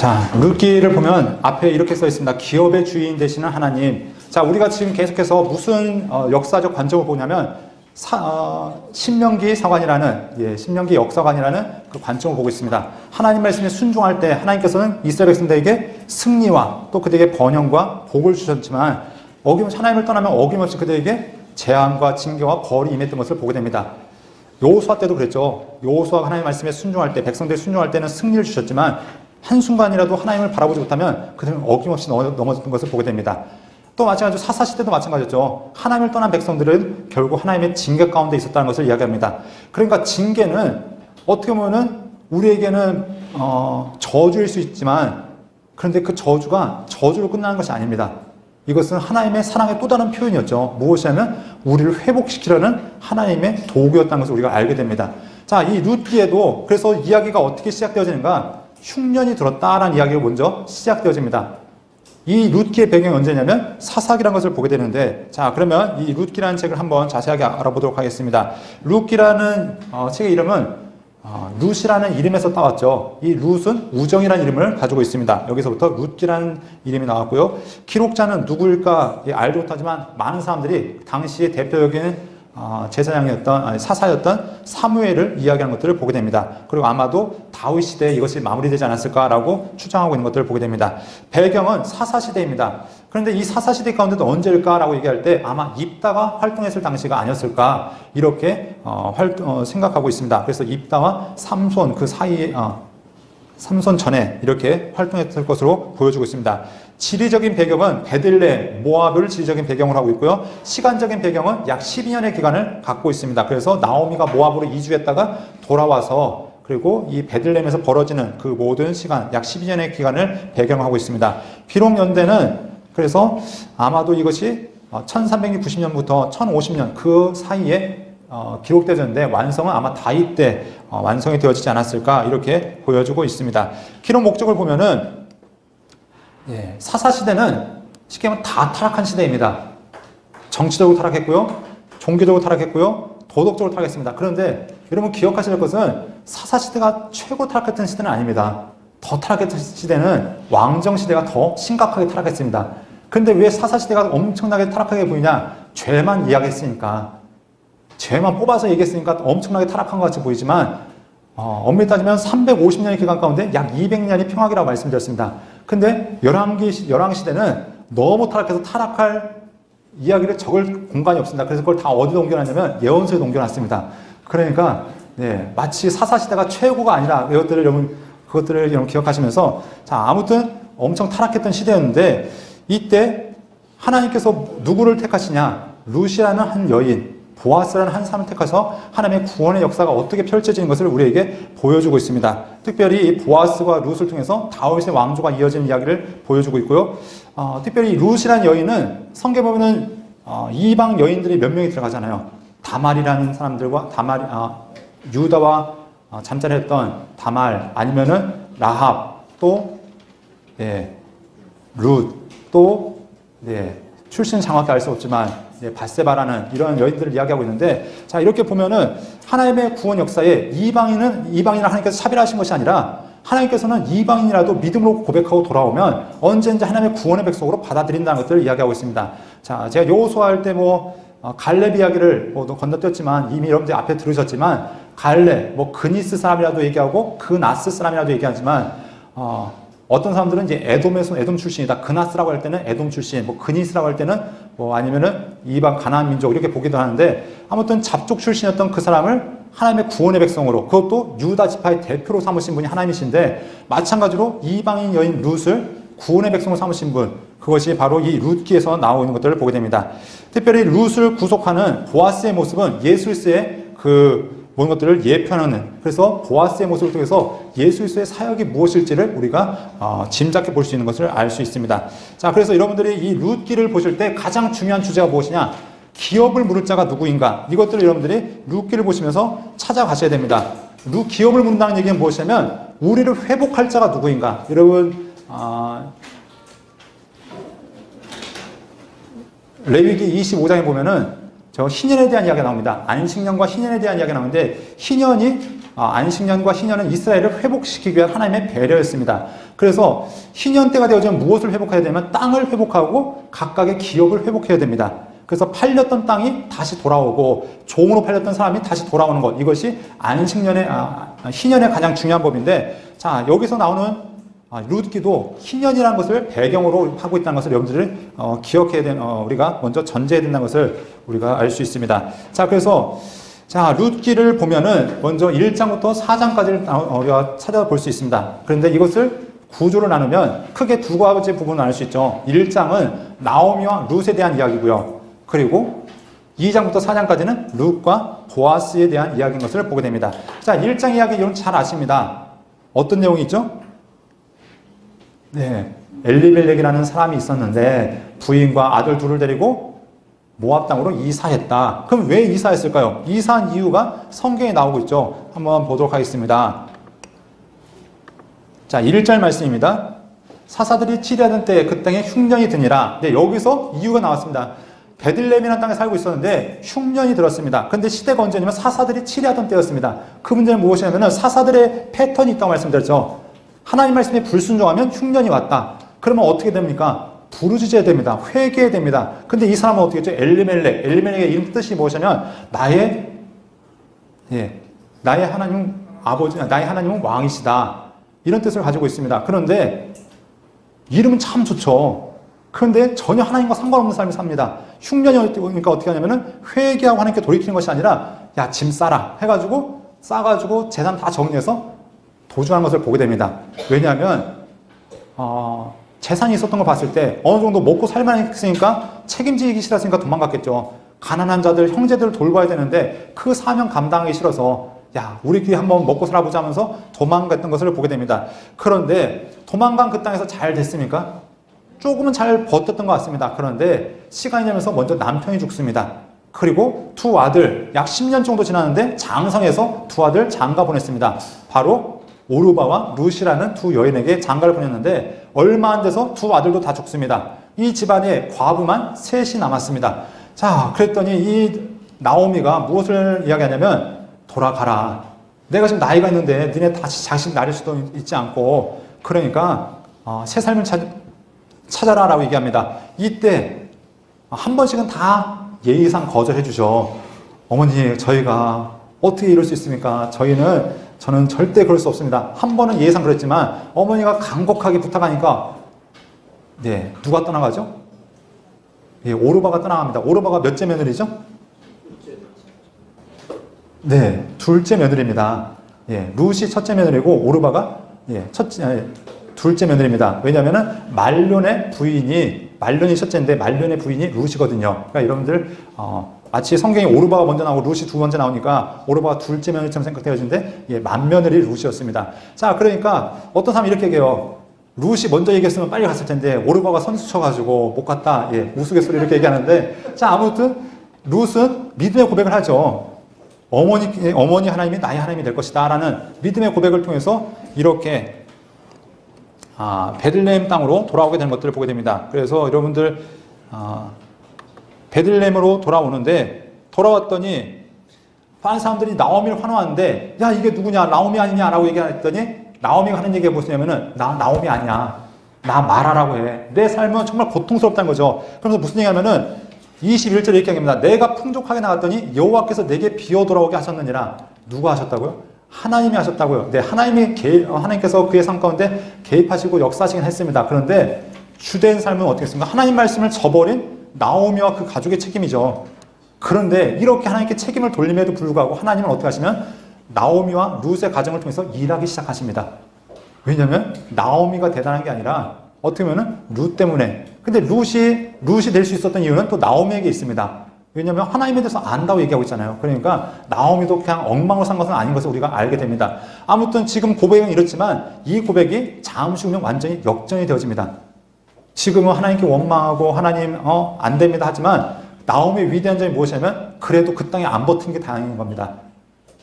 자, 룻기를 보면 앞에 이렇게 써 있습니다. 기업의 주인 되시는 하나님. 자, 우리가 지금 계속해서 무슨 역사적 관점을 보냐면 신명기 사관이라는 신명기 역사관이라는 그 관점을 보고 있습니다. 하나님 말씀에 순종할 때 하나님께서는 이스라엘 백성들에게 승리와 또 그들에게 번영과 복을 주셨지만 하나님을 떠나면 어김없이 그들에게 재앙과 징계와 벌이 임했던 것을 보게 됩니다. 여호수아 때도 그랬죠. 여호수아가 하나님 말씀에 순종할 때, 백성들이 순종할 때는 승리를 주셨지만 한순간이라도 하나님을 바라보지 못하면 그들은 어김없이 넘어졌던 것을 보게 됩니다. 또 마찬가지로 사사시대도 마찬가지였죠. 하나님을 떠난 백성들은 결국 하나님의 징계 가운데 있었다는 것을 이야기합니다. 그러니까 징계는 어떻게 보면은 우리에게는 저주일 수 있지만, 그런데 그 저주가 저주로 끝나는 것이 아닙니다. 이것은 하나님의 사랑의 또 다른 표현이었죠. 무엇이냐면 우리를 회복시키려는 하나님의 도구였다는 것을 우리가 알게 됩니다. 자, 이 룻기에도 그래서 이야기가 어떻게 시작되어지는가? 흉년이 들었다라는 이야기가 먼저 시작되어집니다. 이 룻기의 배경이 언제냐면 사사기라는 것을 보게 되는데, 자, 그러면 이 룻기라는 책을 한번 자세하게 알아보도록 하겠습니다. 룻기라는 책의 이름은 룻이라는 이름에서 따왔죠. 이 룻은 우정이라는 이름을 가지고 있습니다. 여기서부터 룻기라는 이름이 나왔고요. 기록자는 누구일까 알지 못하지만 많은 사람들이 당시의 대표적인 제사장이었던 사사였던 사무엘을 이야기하는 것들을 보게 됩니다. 그리고 아마도 다윗 시대에 이것이 마무리되지 않았을까라고 추정하고 있는 것들을 보게 됩니다. 배경은 사사 시대입니다. 그런데 이 사사 시대 가운데도 언제일까라고 얘기할 때 아마 입다가 활동했을 당시가 아니었을까 이렇게 생각하고 있습니다. 그래서 입다와 삼손 그 사이에 삼손 전에 이렇게 활동했을 것으로 보여주고 있습니다. 지리적인 배경은 베들레헴, 모압을 지리적인 배경으로 하고 있고요. 시간적인 배경은 약 12년의 기간을 갖고 있습니다. 그래서 나오미가 모압으로 이주했다가 돌아와서 그리고 이 베들레헴에서 벌어지는 그 모든 시간, 약 12년의 기간을 배경하고 있습니다. 비록 연대는 그래서 아마도 이것이 1390년부터 1050년 그 사이에 기록되었는데 완성은 아마 다윗 때 완성이 되어지지 않았을까 이렇게 보여주고 있습니다. 기록 목적을 보면은 사사시대는 쉽게 말하면 다 타락한 시대입니다. 정치적으로 타락했고요, 종교적으로 타락했고요, 도덕적으로 타락했습니다. 그런데 여러분 기억하실 것은 사사시대가 최고 타락했던 시대는 아닙니다. 더 타락했던 시대는 왕정시대가 더 심각하게 타락했습니다. 그런데 왜 사사시대가 엄청나게 타락하게 보이냐? 죄만 이야기했으니까, 죄만 뽑아서 얘기했으니까 엄청나게 타락한 것 같이 보이지만 엄밀히 따지면 350년의 기간 가운데 약 200년이 평화기라고 말씀드렸습니다. 근데 열왕시대는 너무 타락해서 타락할 이야기를 적을 공간이 없습니다. 그래서 그걸 다 어디다 옮겨놨냐면 예언서에 옮겨놨습니다. 그러니까 마치 사사시대가 최고가 아니라 그것들을 여러분 기억하시면서, 자, 아무튼 엄청 타락했던 시대였는데 이때 하나님께서 누구를 택하시냐? 룻이라는 한 여인, 보아스라는 한 사람을 택해서 하나님의 구원의 역사가 어떻게 펼쳐지는 것을 우리에게 보여주고 있습니다. 특별히 이 보아스와 룻을 통해서 다윗의 왕조가 이어지는 이야기를 보여주고 있고요. 특별히 룻이라는 여인은 성경에 보면은 이방 여인들이 몇 명이 들어가잖아요. 다말이라는 사람들과 유다와 잠자리했던 다말, 아니면은 라합, 또 룻, 또 출신은 정확히 알 수 없지만 바세바라는 이런 여인들을 이야기하고 있는데, 자, 이렇게 보면은 하나님의 구원 역사에 이방인을 하나님께서 차별하신 것이 아니라 하나님께서는 이방인이라도 믿음으로 고백하고 돌아오면 언제든지 하나님의 구원의 백성으로 받아들인다는 것들을 이야기하고 있습니다. 자, 제가 여호수아 할 때 갈렙 이야기를 건너뛰었지만 이미 여러분들 앞에 들으셨지만 갈렙, 그니스 사람이라도 얘기하고 그나스 사람이라도 얘기하지만 어떤 사람들은 이제 에돔 출신이다. 그나스라고 할 때는 에돔 출신, 그니스라고 할 때는 아니면은 이방 가나안 민족 이렇게 보기도 하는데, 아무튼 잡족 출신이었던 그 사람을 하나님의 구원의 백성으로, 그것도 유다 지파의 대표로 삼으신 분이 하나님이신데, 마찬가지로 이방인 여인 룻을 구원의 백성으로 삼으신 분, 그것이 바로 이 룻기에서 나오는 것들을 보게 됩니다. 특별히 룻을 구속하는 보아스의 모습은 예수 그리스도의 모든 것들을 예표하는, 그래서 보아스의 모습을 통해서 예수 그리스도의 사역이 무엇일지를 우리가 짐작해 볼 수 있는 것을 알 수 있습니다. 자, 그래서 여러분들이 이 룻기를 보실 때 가장 중요한 주제가 무엇이냐? 기업을 물을 자가 누구인가? 이것들을 여러분들이 룻기를 보시면서 찾아가셔야 됩니다. 기업을 물는다는 얘기는 무엇이냐면 우리를 회복할 자가 누구인가? 여러분 레위기 25장에 보면은 저 희년에 대한 이야기가 나옵니다. 안식년과 희년에 대한 이야기가 나오는데 안식년과 희년은 이스라엘을 회복시키기 위한 하나님의 배려였습니다. 그래서 희년 때가 되어지면 무엇을 회복해야 되냐면 땅을 회복하고 각각의 기업을 회복해야 됩니다. 그래서 팔렸던 땅이 다시 돌아오고 종으로 팔렸던 사람이 다시 돌아오는 것, 이것이 희년의 가장 중요한 법인데, 자, 여기서 나오는 룻기도 희년이라는 것을 배경으로 하고 있다는 것을 여러분들이 기억해야 되는, 우리가 먼저 전제해야 된다는 것을 우리가 알 수 있습니다. 자, 그래서 자, 룻기를 보면은 먼저 1장부터 4장까지를 우리가 찾아볼 수 있습니다. 그런데 이것을 구조를 나누면 크게 두 가지 부분을 나눌 수 있죠. 1장은 나오미와 룻에 대한 이야기고요. 그리고 2장부터 4장까지는 룻과 보아스에 대한 이야기인 것을 보게 됩니다. 자, 1장 이야기 여러분 잘 아십니다. 어떤 내용이 있죠? 네, 엘리멜렉이라는 사람이 있었는데 부인과 아들 둘을 데리고 모압 땅으로 이사했다. 그럼 왜 이사했을까요? 이사한 이유가 성경에 나오고 있죠. 한번 보도록 하겠습니다. 자, 1절 말씀입니다. 사사들이 치리하던 때에 그 땅에 흉년이 드니라. 네, 여기서 이유가 나왔습니다. 베들레헴이라는 땅에 살고 있었는데 흉년이 들었습니다. 그런데 시대가 언제냐면 사사들이 치리하던 때였습니다. 그 문제는 무엇이냐면 사사들의 패턴이 있다고 말씀드렸죠. 하나님 말씀에 불순종하면 흉년이 왔다. 그러면 어떻게 됩니까? 부르짖어야 됩니다. 회개해야 됩니다. 근데 이 사람은 어떻게 했죠? 엘리멜렉의 이름 뜻이 무엇이냐면 나의 하나님 아버지, 나의 하나님은 왕이시다. 이런 뜻을 가지고 있습니다. 그런데 이름은 참 좋죠. 그런데 전혀 하나님과 상관없는 삶을 삽니다. 흉년이 오니까 어떻게 하냐면은 회개하고 하나님께 돌이키는 것이 아니라 야, 짐 싸라 싸가지고 재산 다 정리해서 도주하는 것을 보게 됩니다. 왜냐하면 재산이 있었던 걸 봤을 때 어느 정도 먹고 살만했으니까 책임지기 싫었으니까 도망갔겠죠. 가난한 자들, 형제들을 돌봐야 되는데 그 사명 감당하기 싫어서 야, 우리끼리 한번 먹고 살아보자 하면서 도망갔던 것을 보게 됩니다. 그런데 도망간 그 땅에서 잘 됐습니까? 조금은 잘 버텼던 것 같습니다. 그런데 시간이 지나면서 먼저 남편이 죽습니다. 그리고 두 아들, 약 10년 정도 지났는데 장성해서 두 아들 장가 보냈습니다. 바로 오르바와 룻이라는 두 여인에게 장가를 보냈는데 얼마 안 돼서 두 아들도 다 죽습니다. 이 집안에 과부만 셋이 남았습니다. 자, 그랬더니 이 나오미가 무엇을 이야기하냐면 돌아가라. 내가 지금 나이가 있는데 너네 다시 자식 낳을 수도 있지 않고 그러니까 새 삶을 찾아라 라고 얘기합니다. 이때 한 번씩은 다 예의상 거절해 주죠. 어머니, 저희가 어떻게 이럴 수 있습니까? 저는 절대 그럴 수 없습니다. 한 번은 예의상 그랬지만 어머니가 간곡하게 부탁하니까 네, 누가 떠나가죠? 예, 오르바가 떠나갑니다. 오르바가 몇째 며느리죠? 네, 둘째 며느리입니다. 예, 룻이 첫째 며느리고 오르바가 둘째 며느리입니다. 왜냐하면은 말론이 첫째인데 말론의 부인이 룻이거든요. 그러니까 여러분들 마치 성경에 오르바가 먼저 나오고 룻이 두 번째 나오니까 오르바가 둘째 며느리처럼 생각되어지는데 맏며느리 룻이었습니다. 자, 그러니까 어떤 사람이 이렇게 얘기해요. 룻이 먼저 얘기했으면 빨리 갔을 텐데 오르바가 선수 쳐가지고 못 갔다. 예, 우스갯소리 이렇게 얘기하는데 자, 아무튼 룻은 믿음의 고백을 하죠. 어머니 하나님이 나의 하나님이 될 것이다 라는 믿음의 고백을 통해서 이렇게 베들레헴 땅으로 돌아오게 되는 것들을 보게 됩니다. 그래서 여러분들 베들레헴으로 돌아오는데 돌아왔더니 많은 사람들이 나오미를 환호하는데 야, 이게 누구냐, 나오미 아니냐 라고 얘기했더니 나오미가 하는 얘기가 무엇이냐면은 나 나오미 아니야, 나 마라라고 해. 내 삶은 정말 고통스럽다는 거죠. 그러면서 무슨 얘기하면은 21절에 이렇게 얘기합니다. 내가 풍족하게 나갔더니 여호와께서 내게 비어 돌아오게 하셨느니라. 누가 하셨다고요? 하나님이 하셨다고요. 네, 하나님께서 그의 삶 가운데 개입하시고 역사하시긴 했습니다. 그런데 주된 삶은 어떻게 했습니까? 하나님 말씀을 저버린 나오미와 그 가족의 책임이죠. 그런데 이렇게 하나님께 책임을 돌림에도 불구하고 하나님은 어떻게 하시면 나오미와 룻의 가정을 통해서 일하기 시작하십니다. 왜냐하면 나오미가 대단한 게 아니라 어떻게 보면 룻 때문에. 근데 룻이 될 수 있었던 이유는 또 나오미에게 있습니다. 왜냐하면 하나님에 대해서 안다고 얘기하고 있잖아요. 그러니까 나오미도 그냥 엉망으로 산 것은 아닌 것을 우리가 알게 됩니다. 아무튼 지금 고백은 이렇지만 이 고백이 잠시 후면 완전히 역전이 되어집니다. 지금은 하나님께 원망하고 하나님 안 됩니다 하지만 나오미의 위대한 점이 무엇이냐면 그래도 그 땅에 안 버틴 게 다행인 겁니다.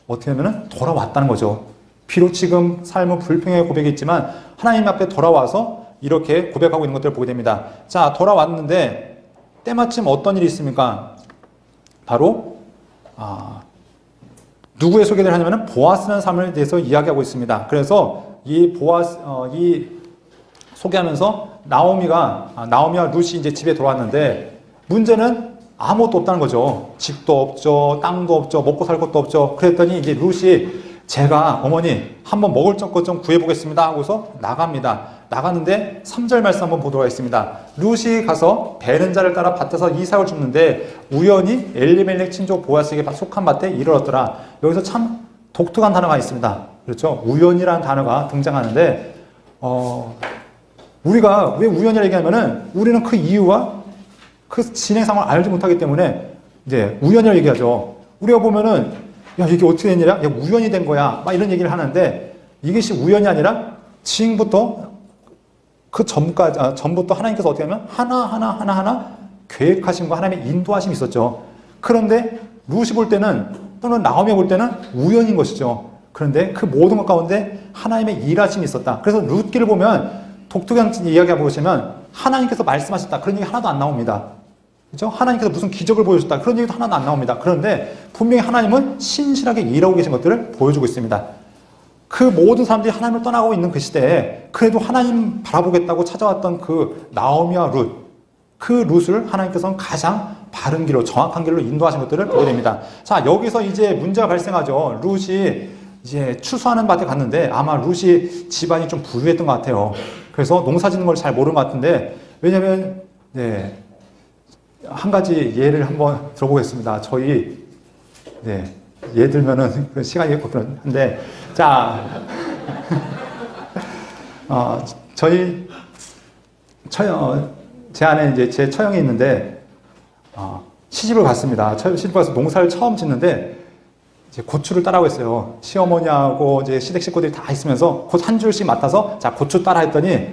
어떻게 보면 돌아왔다는 거죠. 비록 지금 삶은 불평의 고백이 있지만 하나님 앞에 돌아와서 이렇게 고백하고 있는 것들을 보게 됩니다. 자, 돌아왔는데 때마침 어떤 일이 있습니까? 바로 누구의 소개를 하냐면은 보아스라는 사람에 대해서 이야기하고 있습니다. 그래서 이 소개하면서 나오미와 룻이 이제 집에 돌아왔는데 문제는 아무것도 없다는 거죠. 집도 없죠, 땅도 없죠, 먹고 살 것도 없죠. 그랬더니 이제 룻이 제가 어머니 한번 먹을 것 좀 구해보겠습니다 하고서 나갑니다. 나가는데 3절 말씀 한번 보도록 하겠습니다. 룻이 가서 베른자를 따라 밭에서 이삭을 줍는데 우연히 엘리멜렉 친족 보아스에게 속한 밭에 이르렀더라. 여기서 참 독특한 단어가 있습니다. 그렇죠? 우연이라는 단어가 등장하는데 우리가 왜 우연이라고 얘기하면은 우리는 그 이유와 그 진행 상황을 알지 못하기 때문에 이제 우연이라고 얘기하죠. 우리가 보면은 야 이게 어떻게 된 일이야? 야 우연이 된 거야. 막 이런 얘기를 하는데 이것이 우연이 아니라 지금부터 그 전부터 하나님께서 어떻게 하면 하나하나 계획하신 거 하나님의 인도하심이 있었죠. 그런데 룻이 볼 때는 또는 나오미 볼 때는 우연인 것이죠. 그런데 그 모든 것 가운데 하나님의 일하심이 있었다. 그래서 룻기를 보면 독특한 이야기가 보시면 하나님께서 말씀하셨다. 그런 얘기 하나도 안 나옵니다. 그렇죠? 하나님께서 무슨 기적을 보여줬다. 그런 얘기도 하나도 안 나옵니다. 그런데 분명히 하나님은 신실하게 일하고 계신 것들을 보여주고 있습니다. 그 모든 사람들이 하나님을 떠나고 있는 그 시대에 그래도 하나님 바라보겠다고 찾아왔던 그 나오미와 룻, 그 룻을 하나님께서는 가장 바른 길로, 정확한 길로 인도하신 것들을 보게 됩니다. 자, 여기서 이제 문제가 발생하죠. 룻이 이제 추수하는 밭에 갔는데 아마 룻이 집안이 좀 부유했던 것 같아요. 그래서 농사 짓는 걸 잘 모르는 것 같은데, 왜냐면 한 가지 예를 한번 들어보겠습니다. 저희 예 들면은 시간이 없는데, 자, 저희 제 안에 이제 제 처형이 있는데 시집을 갔습니다. 시집을 가서 농사를 처음 짓는데 이제 고추를 따라고 했어요. 시어머니하고 이제 시댁 식구들이 다 있으면서 곧 한 줄씩 맡아서 자 고추 따라 했더니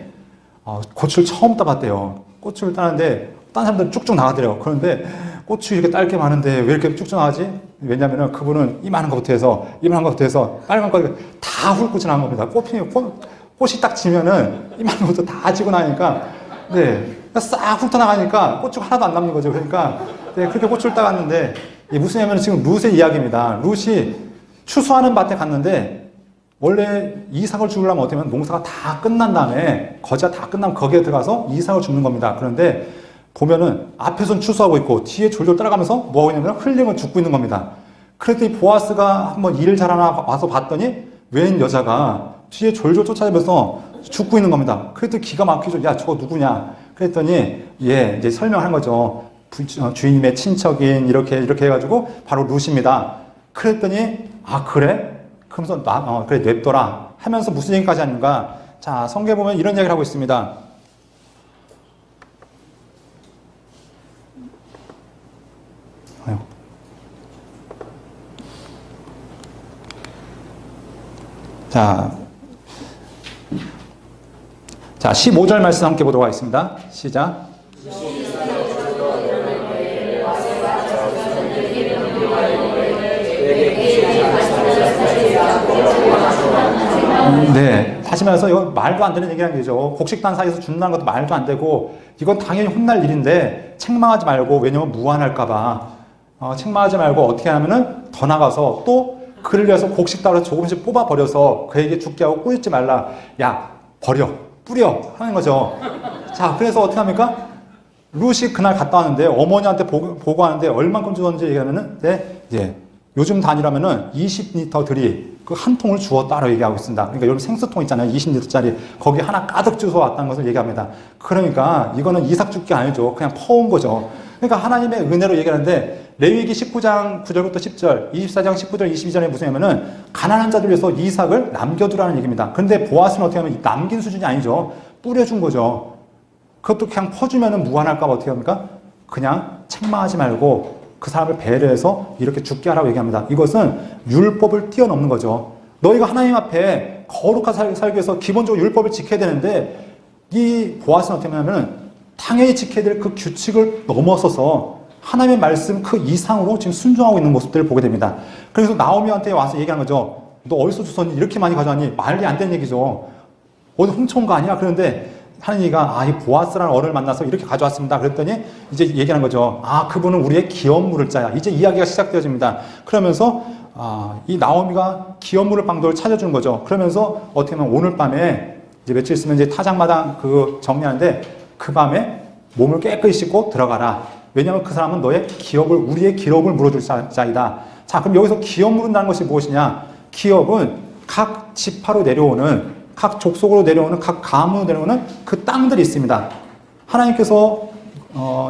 고추를 처음 따봤대요. 고추를 따는데 딴 사람들은 쭉쭉 나가더래요. 그런데 고추 이렇게 딸 게 많은데 왜 이렇게 쭉쭉 나가지? 왜냐면은 그분은 이만한 것부터 해서 빨간 거 다 훑고 지나간 겁니다. 꽃이 딱 지면은 이만한 것도 다 지고 나니까 싹 훑어 나가니까 고추가 하나도 안 남는 거죠. 그러니까 그렇게 고추를 따갔는데 무슨 얘기냐면 지금 룻의 이야기입니다. 룻이 추수하는 밭에 갔는데 원래 이삭을 죽으려면 어떻게 하면 농사가 다 끝난 다음에 거지가 다 끝나면 거기에 들어가서 이삭을 죽는 겁니다. 그런데 보면은 앞에서는 추수하고 있고 뒤에 졸졸 따라가면서 뭐하고 있냐면 흘림을 죽고 있는 겁니다. 그랬더니 보아스가 한번 일을 잘하나 와서 봤더니 웬 여자가 뒤에 졸졸 쫓아다니면서 죽고 있는 겁니다. 그랬더니 기가 막히죠. 야 저거 누구냐? 그랬더니 이제 설명한 거죠. 주인님의 친척인 이렇게 해가지고 바로 룻입니다. 그랬더니 그래? 그러면서 그래 냅둬라 하면서 무슨 얘기까지 하는가? 자, 성경에 보면 이런 이야기를 하고 있습니다. 자, 15절 말씀 함께 보도록 하겠습니다. 시작. 다시 말해서 이건 말도 안 되는 얘기라는 거죠. 곡식단 사이에서 준다는 것도 말도 안 되고 이건 당연히 혼날 일인데 책망하지 말고, 왜냐면 무한할까봐 책망하지 말고 어떻게 하면은 더 나가서 또 그를 위해서 곡식단을 조금씩 뽑아버려서 그에게 죽게 하고 꾸짖지 말라. 야 뿌려 하는 거죠. 자, 그래서 어떻게 합니까? 룻이 그날 갔다 왔는데 어머니한테 보고하는데 얼만큼 주었는지 얘기하면은 요즘 단위라면은 20리터들이 그 한 통을 주었다라고 얘기하고 있습니다. 그러니까 여러분 생수통 있잖아요. 20리터짜리. 거기 하나 가득 주워 왔다는 것을 얘기합니다. 그러니까 이거는 이삭 죽기 아니죠. 그냥 퍼온 거죠. 그러니까 하나님의 은혜로 얘기하는데 레위기 19장 9절부터 10절, 24장 19절, 22절에 무슨 얘기냐면은 가난한 자들 위해서 이삭을 남겨두라는 얘기입니다. 그런데 보아스는 어떻게 하면 남긴 수준이 아니죠. 뿌려준 거죠. 그것도 그냥 퍼주면은 무한할까봐 어떻게 합니까? 그냥 책망하지 말고 그 사람을 배려해서 이렇게 죽게 하라고 얘기합니다. 이것은 율법을 뛰어넘는 거죠. 너희가 하나님 앞에 거룩하게 살기 위해서 기본적으로 율법을 지켜야 되는데 이 보아스는 어떻게 하냐면 당연히 지켜야 될 그 규칙을 넘어서서 하나님의 말씀 그 이상으로 지금 순종하고 있는 모습들을 보게 됩니다. 그래서 나오미한테 와서 얘기한 거죠. 너 어디서 주웠니? 이렇게 많이 가져왔니? 말이 안 되는 얘기죠. 어디 훔쳐온 거 아니야? 그런데 하느니가 이 보아스라는 어른을 만나서 이렇게 가져왔습니다. 그랬더니 이제 얘기하는 거죠. 그분은 우리의 기업물을 짜야. 이제 이야기가 시작되어집니다. 그러면서 이 나오미가 기업물을 방도를 찾아주는 거죠. 그러면서 어떻게 보면 오늘 밤에 이제 며칠 있으면 이제 타작마당 그 정리하는데 그 밤에 몸을 깨끗이 씻고 들어가라. 왜냐하면 그 사람은 너의 기업을, 우리의 기업을 물어줄 자이다. 자, 그럼 여기서 기업 물은다는 것이 무엇이냐? 기업은 각 지파로 내려오는, 각 족속으로 내려오는, 각 가문으로 내려오는 그 땅들이 있습니다. 하나님께서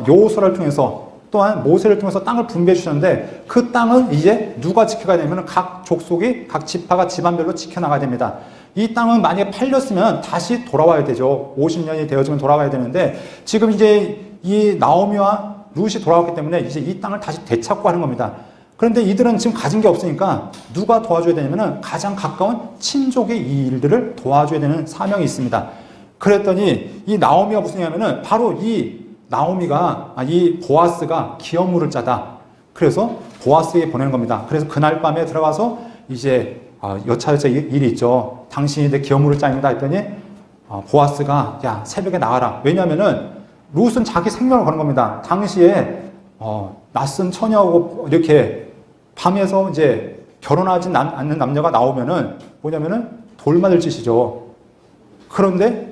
여호수아를 통해서 또한 모세를 통해서 땅을 분배해 주셨는데 그 땅은 이제 누가 지켜가야 되냐면 각 족속이, 각 지파가 집안별로 지켜나가야 됩니다. 이 땅은 만약에 팔렸으면 다시 돌아와야 되죠. 50년이 되어지면 돌아와야 되는데 지금 이제 이 나오미와 룻이 돌아왔기 때문에 이제 이 땅을 다시 되찾고 하는 겁니다. 그런데 이들은 지금 가진 게 없으니까 누가 도와줘야 되냐면 가장 가까운 친족의 이 일들을 도와줘야 되는 사명이 있습니다. 그랬더니 이 나오미가 무슨 얘기냐면은 바로 이 나오미가, 이 보아스가 기업물을 짜다. 그래서 보아스에게 보내는 겁니다. 그래서 그날 밤에 들어가서 이제 여차여차 일이 있죠. 당신이 내 기업물을 짜입니다 했더니 보아스가 야 새벽에 나와라. 왜냐하면은 룻은 자기 생명을 거는 겁니다. 당시에 낯선 처녀하고 이렇게 밤에서 이제 결혼하지 않는 남녀가 나오면은 뭐냐면은 돌맞을 짓이죠. 그런데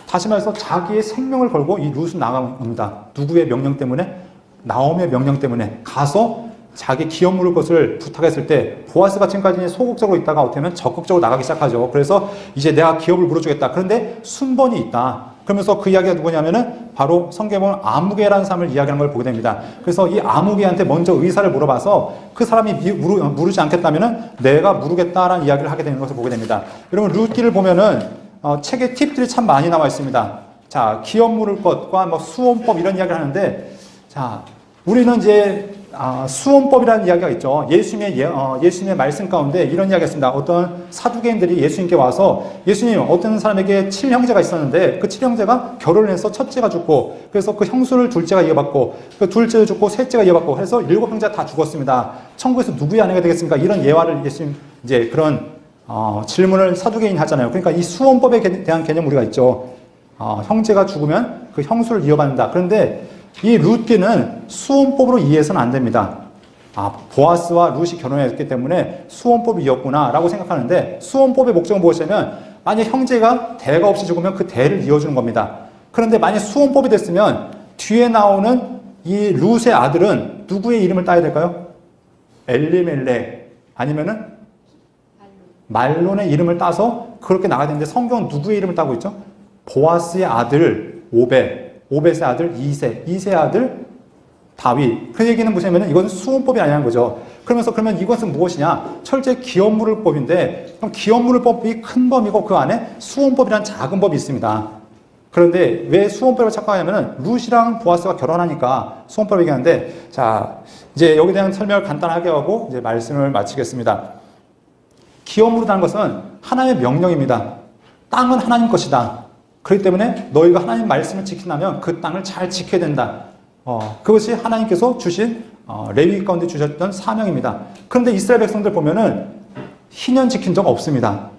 다시 말해서 자기의 생명을 걸고 이 룻은 나간 겁니다. 누구의 명령 때문에? 나오미의 명령 때문에 가서 자기 기업물을 것을 부탁했을 때 보아스가 지금까지 소극적으로 있다가 어떻게 보면 적극적으로 나가기 시작하죠. 그래서 이제 내가 기업을 물어주겠다. 그런데 순번이 있다. 그러면서 그 이야기가 누구냐면은 바로 성경에 보면 아무개라는 사람을 이야기하는 걸 보게 됩니다. 그래서 이 아무개한테 먼저 의사를 물어봐서 그 사람이 물으지 않겠다면은 내가 물으겠다라는 이야기를 하게 되는 것을 보게 됩니다. 여러분 룻기를 보면은 책에 팁들이 참 많이 나와 있습니다. 자, 기업 물을 것과 뭐 수원법 이런 이야기를 하는데, 자, 우리는 이제 수원법이라는 이야기가 있죠. 예수님의 말씀 가운데 이런 이야기가 있습니다. 어떤 사두개인들이 예수님께 와서 예수님 어떤 사람에게 7형제가 있었는데 그 7형제가 결혼을 해서 첫째가 죽고 그래서 그 형수를 둘째가 이어받고 그 둘째도 죽고 셋째가 이어받고 해서 7형제가 다 죽었습니다. 천국에서 누구의 아내가 되겠습니까? 이런 예화를 예수님 이제 그런 질문을 사두개인이 하잖아요. 그러니까 이 수원법에 대한 개념 우리가 있죠. 형제가 죽으면 그 형수를 이어받는다. 그런데 이 룻기는 수원법으로 이해해서는 안 됩니다. 보아스와 룻이 결혼했기 때문에 수원법이 이었구나 라고 생각하는데 수원법의 목적은 무엇이냐면 만약 형제가 대가 없이 죽으면 그 대를 이어주는 겁니다. 그런데 만약 수원법이 됐으면 뒤에 나오는 이 룻의 아들은 누구의 이름을 따야 될까요? 엘리멜렉 아니면은 말론의 이름을 따서 그렇게 나가야 되는데 성경은 누구의 이름을 따고 있죠? 보아스의 아들 오벳의 아들 이세의 아들 다윗. 그 얘기는 뭐냐면 이것은 수원법이 아니라는 거죠. 그러면 이것은 무엇이냐? 철저히 기업물법인데 그럼 기업물법이 큰 범위고 그 안에 수원법이라는 작은 법이 있습니다. 그런데 왜 수원법을 착각하냐면은 룻이랑 보아스가 결혼하니까 수원법 얘기하는데 자 이제 여기에 대한 설명을 간단하게 하고 이제 말씀을 마치겠습니다. 기업물이라는 것은 하나님의 명령입니다. 땅은 하나님 것이다. 그렇기 때문에 너희가 하나님 말씀을 지킨다면 그 땅을 잘 지켜야 된다. 그것이 하나님께서 주신 레위 가운데 주셨던 사명입니다. 그런데 이스라엘 백성들 보면은 희년 지킨 적 없습니다.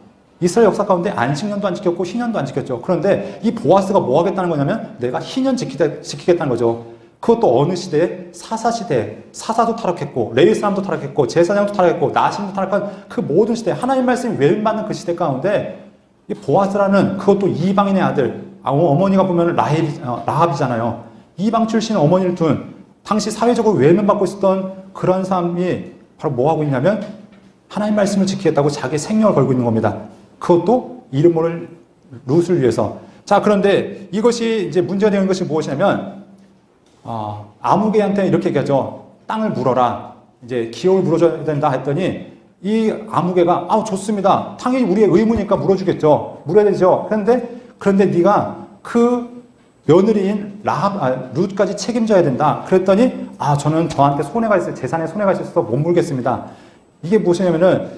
이스라엘 역사 가운데 안식년도 안 지켰고 희년도 안 지켰죠. 그런데 이 보아스가 뭐 하겠다는 거냐면 내가 희년 지키겠다는 거죠. 그것도 어느 시대에? 사사시대에. 사사도 타락했고 레위 사람도 타락했고 제사장도 타락했고 나신도 타락한 그 모든 시대 하나님 말씀이 외면받는 그 시대 가운데 이 보아스라는 그것도 이방인의 아들 어머니가 보면 라합이잖아요. 이방 출신 어머니를 둔 당시 사회적으로 외면받고 있었던 그런 사람이 바로 뭐 하고 있냐면 하나님 말씀을 지키겠다고 자기 생명을 걸고 있는 겁니다. 그것도 이름 모를 룻을 위해서. 자 그런데 이것이 이제 문제가 되는 것이 무엇이냐면 아무개한테 이렇게 얘기하죠. 땅을 물어라. 이제 기업을 물어줘야 된다 했더니 이 아무개가 좋습니다. 당연히 우리의 의무니까 물어주겠죠. 물어야 되죠. 그런데 네가 그 며느리인 룻까지 책임져야 된다. 그랬더니 저는 저한테 손해가 있어요. 재산에 손해가 있어서 못 물겠습니다. 이게 무엇이냐면은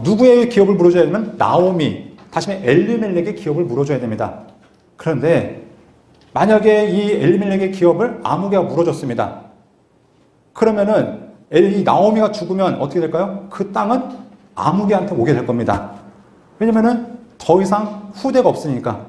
누구의 기업을 물어줘야 되면 나오미 다시 말해 엘리멜렉의 기업을 물어줘야 됩니다. 그런데 만약에 이 엘리멜렉의 기업을 아무개가 물어줬습니다. 그러면은 이 나오미가 죽으면 어떻게 될까요? 그 땅은 아무개한테 오게 될 겁니다. 왜냐면은 더 이상 후대가 없으니까.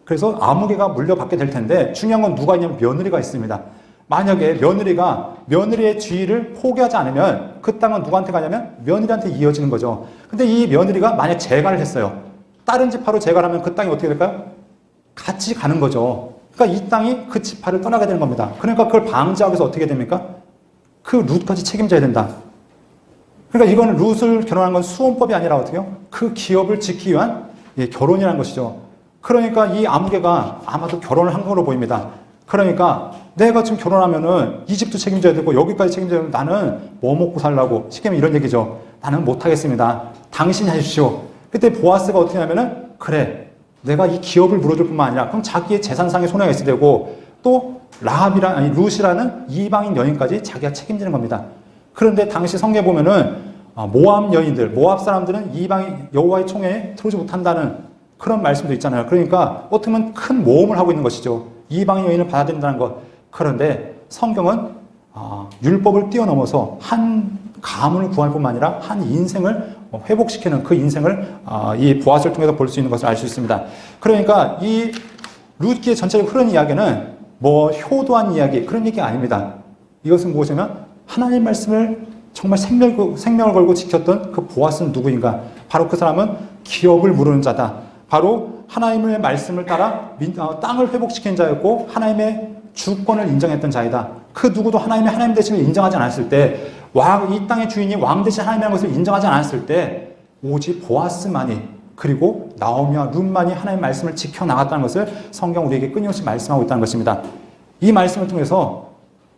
그래서 아무개가 물려받게 될 텐데 중요한 건 누가 있냐면 며느리가 있습니다. 만약에 며느리가 며느리의 지위를 포기하지 않으면 그 땅은 누구한테 가냐면 며느리한테 이어지는 거죠. 근데 이 며느리가 만약 재가를 했어요. 다른 지파로 재가를 하면 그 땅이 어떻게 될까요? 같이 가는 거죠. 그러니까 이 땅이 그 지파를 떠나게 되는 겁니다. 그러니까 그걸 방지하기 위해서 어떻게 됩니까? 그 룻까지 책임져야 된다. 그러니까 이거는 룻을 결혼한 건 수혼법이 아니라 어떻게요? 그 기업을 지키기 위한 결혼이라는 것이죠. 그러니까 이 아무개가 아마도 결혼을 한 걸로 보입니다. 그러니까 내가 지금 결혼하면은 이 집도 책임져야 되고 여기까지 책임져야 되고 나는 뭐 먹고 살라고 쉽게 하면 이런 얘기죠. 나는 못하겠습니다. 당신이 하십시오. 그때 보아스가 어떻게 하냐면은 그래 내가 이 기업을 물어줄 뿐만 아니라 그럼 자기의 재산상의 손해가 있어야 되고 또 룻이라는 이방인 여인까지 자기가 책임지는 겁니다. 그런데 당시 성경에 보면은 모압 여인들, 모압 사람들은 이방인 여호와의 총회에 들어오지 못한다는 그런 말씀도 있잖아요. 그러니까 어떻게 보면 큰 모험을 하고 있는 것이죠. 이방인 여인을 받아들인다는 것. 그런데 성경은 율법을 뛰어넘어서 한 가문을 구할 뿐만 아니라 한 인생을 회복시키는 그 인생을 이 보아스를 통해서 볼 수 있는 것을 알 수 있습니다. 그러니까 이 룻기의 전체적으로 흐르는 이야기는 뭐 효도한 이야기 그런 얘기가 아닙니다. 이것은 무엇이냐면 하나님의 말씀을 정말 생명을 걸고 지켰던 그 보아스는 누구인가? 바로 그 사람은 기업을 무르는 자다. 바로 하나님의 말씀을 따라 땅을 회복시킨 자였고 하나님의 주권을 인정했던 자이다. 그 누구도 하나님 대신을 인정하지 않았을 때, 이 땅의 주인이 왕 대신 하나님이라는 것을 인정하지 않았을 때 오직 보아스만이 그리고 나오미와 룻만이 하나님의 말씀을 지켜나갔다는 것을 성경 우리에게 끊임없이 말씀하고 있다는 것입니다. 이 말씀을 통해서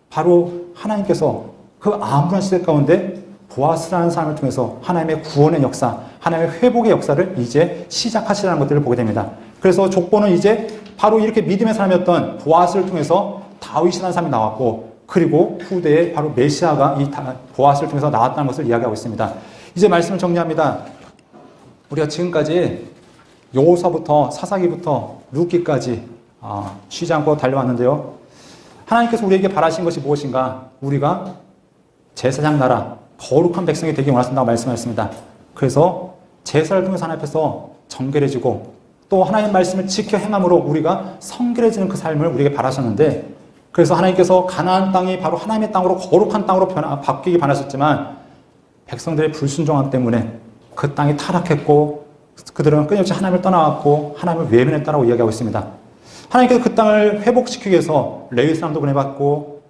바로 하나님께서 그 암울한 시대 가운데 보아스라는 사람을 통해서 하나님의 구원의 역사, 하나님의 회복의 역사를 이제 시작하시라는 것들을 보게 됩니다. 그래서 족보는 이제 바로 이렇게 믿음의 사람이었던 보아스를 통해서 다윗이라는 사람이 나왔고 그리고 후대에 바로 메시아가 이 보아스를 통해서 나왔다는 것을 이야기하고 있습니다. 이제 말씀을 정리합니다. 우리가 지금까지 여호수아부터 사사기부터 룻기까지 쉬지 않고 달려왔는데요. 하나님께서 우리에게 바라신 것이 무엇인가? 우리가 제사장 나라, 거룩한 백성이 되기 원하신다고 말씀하셨습니다. 그래서 제사를 통해서 하나님 앞에서 정결해지고 또 하나님의 말씀을 지켜 행함으로 우리가 성결해지는 그 삶을 우리에게 바라셨는데, 그래서 하나님께서 가나안 땅이 바로 하나님의 땅으로 거룩한 땅으로 바뀌기 바라셨지만 백성들의 불순종함 때문에 그 땅이 타락했고 그들은 끊임없이 하나님을 떠나왔고 하나님을 외면했다라고 이야기하고 있습니다. 하나님께서 그 땅을 회복시키기 위해서 레위 사람도 보내봤고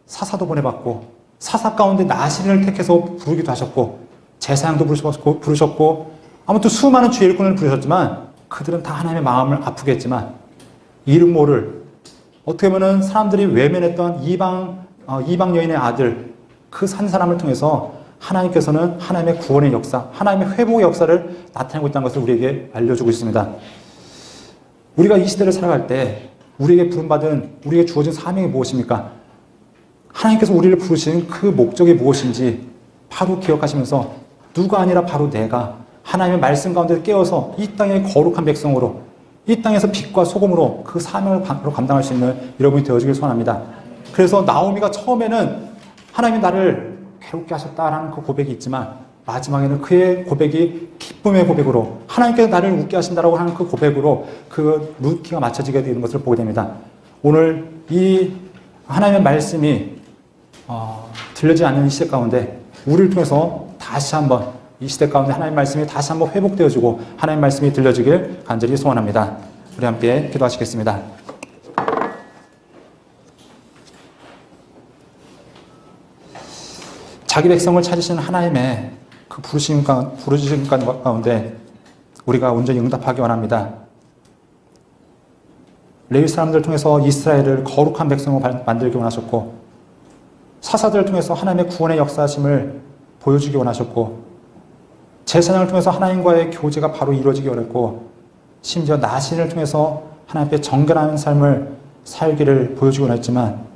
사사도 보내봤고 사사 가운데 나신을 택해서 부르기도 하셨고 제사장도 부르셨고 아무튼 수많은 주의 일꾼을 부르셨지만 그들은 다 하나님의 마음을 아프게 했지만 이름 모를 어떻게 보면 사람들이 외면했던 이방 여인의 아들 그 한 사람을 통해서 하나님께서는 하나님의 구원의 역사, 하나님의 회복의 역사를 나타내고 있다는 것을 우리에게 알려주고 있습니다. 우리가 이 시대를 살아갈 때 우리에게 부름받은, 우리에게 주어진 사명이 무엇입니까? 하나님께서 우리를 부르신 그 목적이 무엇인지 바로 기억하시면서 누가 아니라 바로 내가 하나님의 말씀 가운데 깨어서 이 땅의 거룩한 백성으로 이 땅에서 빛과 소금으로 그 사명을 감당할 수 있는 여러분이 되어주길 소원합니다. 그래서 나오미가 처음에는 하나님이 나를 괴롭게 하셨다라는 그 고백이 있지만 마지막에는 그의 고백이 기쁨의 고백으로 하나님께서 나를 웃게 하신다라고 하는 그 고백으로 그 룻기가 맞춰지게 되는 것을 보게 됩니다. 오늘 이 하나님의 말씀이 들려지지 않는 이 시대 가운데 우리를 통해서 다시 한번 이 시대 가운데 하나님의 말씀이 다시 한번 회복되어지고 하나님의 말씀이 들려지길 간절히 소원합니다. 우리 함께 기도하시겠습니다. 자기 백성을 찾으시는 하나님의 그 부르심 가운데 우리가 온전히 응답하기 원합니다. 레위 사람들을 통해서 이스라엘을 거룩한 백성으로 만들기 원하셨고 사사들을 통해서 하나님의 구원의 역사심을 보여주기 원하셨고 제사장을 통해서 하나님과의 교제가 바로 이루어지기 원했고 심지어 나신을 통해서 하나님 앞에 정결한 삶을 살기를 보여주기 원했지만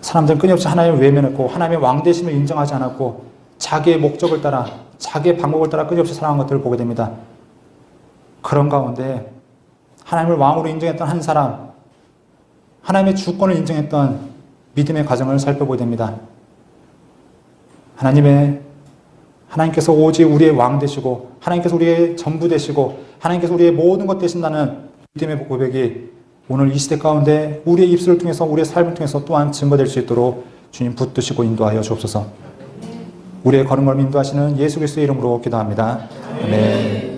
사람들은 끊임없이 하나님을 외면했고 하나님의 왕되심을 인정하지 않았고 자기의 목적을 따라 자기의 방법을 따라 끊임없이 살아간 것들을 보게 됩니다. 그런 가운데 하나님을 왕으로 인정했던 한 사람, 하나님의 주권을 인정했던 믿음의 과정을 살펴보게 됩니다. 하나님의 하나님께서 오직 우리의 왕 되시고 하나님께서 우리의 전부 되시고 하나님께서 우리의 모든 것 되신다는 믿음의 고백이 오늘 이 시대 가운데 우리의 입술을 통해서 우리의 삶을 통해서 또한 증거될 수 있도록 주님 붙드시고 인도하여 주옵소서. 우리의 걸음걸음 인도하시는 예수 그리스도의 이름으로 기도합니다. 아멘.